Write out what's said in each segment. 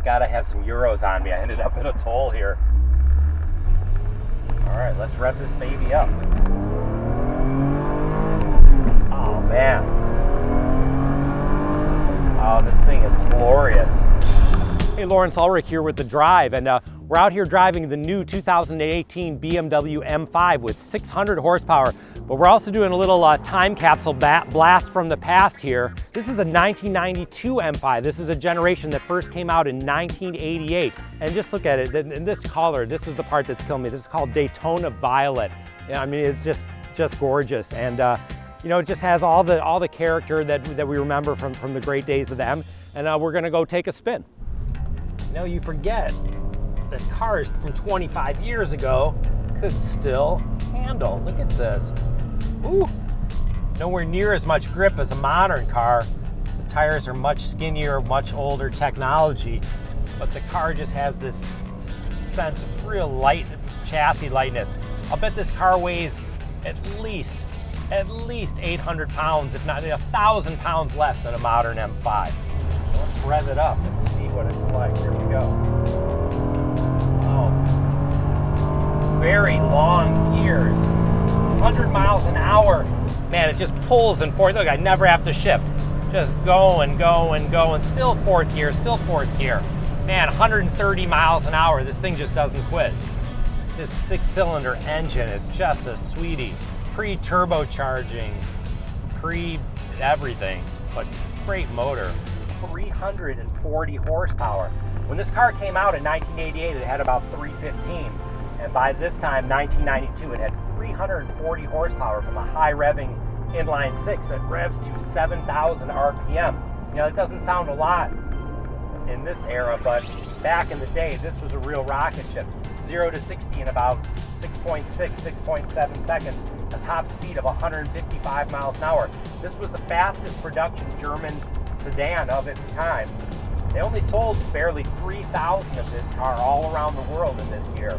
Thank God I have some euros on me. I ended up at a toll here. All right, let's rev this baby up. Oh, man. Oh, this thing is glorious. Hey, Lawrence Ulrich here with The Drive, and we're out here driving the new 2018 BMW M5 with 600 horsepower, but we're also doing a little time capsule blast from the past here. This is a 1992 M5. This is a generation that first came out in 1988. And just look at it, in this color, this is the part that's killing me. This is called Daytona Violet. I mean, it's just gorgeous. And you know, it just has all the character that we remember from the great days of them. And we're gonna go take a spin. You know, you forget that cars from 25 years ago could still handle. Look at this. Ooh, nowhere near as much grip as a modern car. The tires are much skinnier, much older technology, but the car just has this sense of real light, chassis lightness. I'll bet this car weighs at least 800 pounds, if not 1,000 pounds less than a modern M5. So let's rev it up and see what it's like. Here we go. Oh, very long gears. 100 miles an hour. Man, it just pulls and forth. Look, I never have to shift. Just go and go and go, and still fourth gear, still fourth gear. Man, 130 miles an hour. This thing just doesn't quit. This 6-cylinder engine is just a sweetie. Pre-turbocharging, pre-everything, but great motor. 340 horsepower. When this car came out in 1988, it had about 315. And by this time, 1992, it had 340 horsepower from a high revving inline six that revs to 7,000 RPM. You know, it doesn't sound a lot in this era, but back in the day, this was a real rocket ship. 0 to 60 in about 6.6, 6.7 seconds, a top speed of 155 miles an hour. This was the fastest production German sedan of its time. They only sold barely 3,000 of this car all around the world in this year.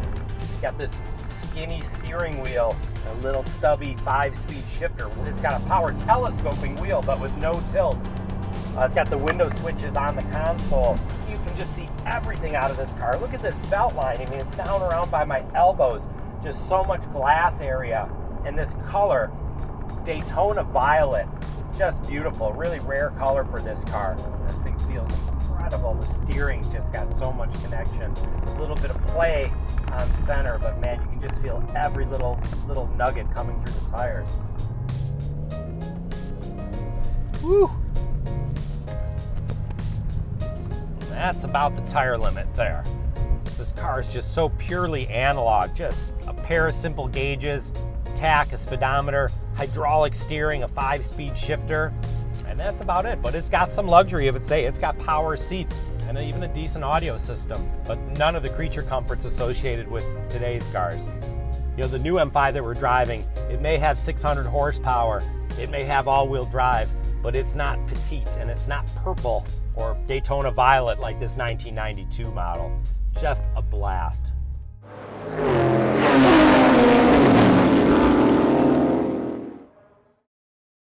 Got this skinny steering wheel, a little stubby 5-speed shifter. It's got a power telescoping wheel, but with no tilt. It's got the window switches on the console. You can just see everything out of this car. Look at this belt line. I mean, it's down around by my elbows. Just so much glass area. And this color, Daytona Violet, just beautiful. Really rare color for this car. This thing feels incredible. The steering's just got so much connection. A little bit of play on center, but man, you can just feel every little nugget coming through the tires. Woo! That's about the tire limit there. This car is just so purely analog. Just a pair of simple gauges, tach, a speedometer, hydraulic steering, a 5-speed shifter, and that's about it. But it's got some luxury of its day. It's got power seats and even a decent audio system, but none of the creature comforts associated with today's cars. You know, the new M5 that we're driving, it may have 600 horsepower, it may have all-wheel drive, but it's not petite and it's not purple or Daytona Violet like this 1992 model. Just a blast.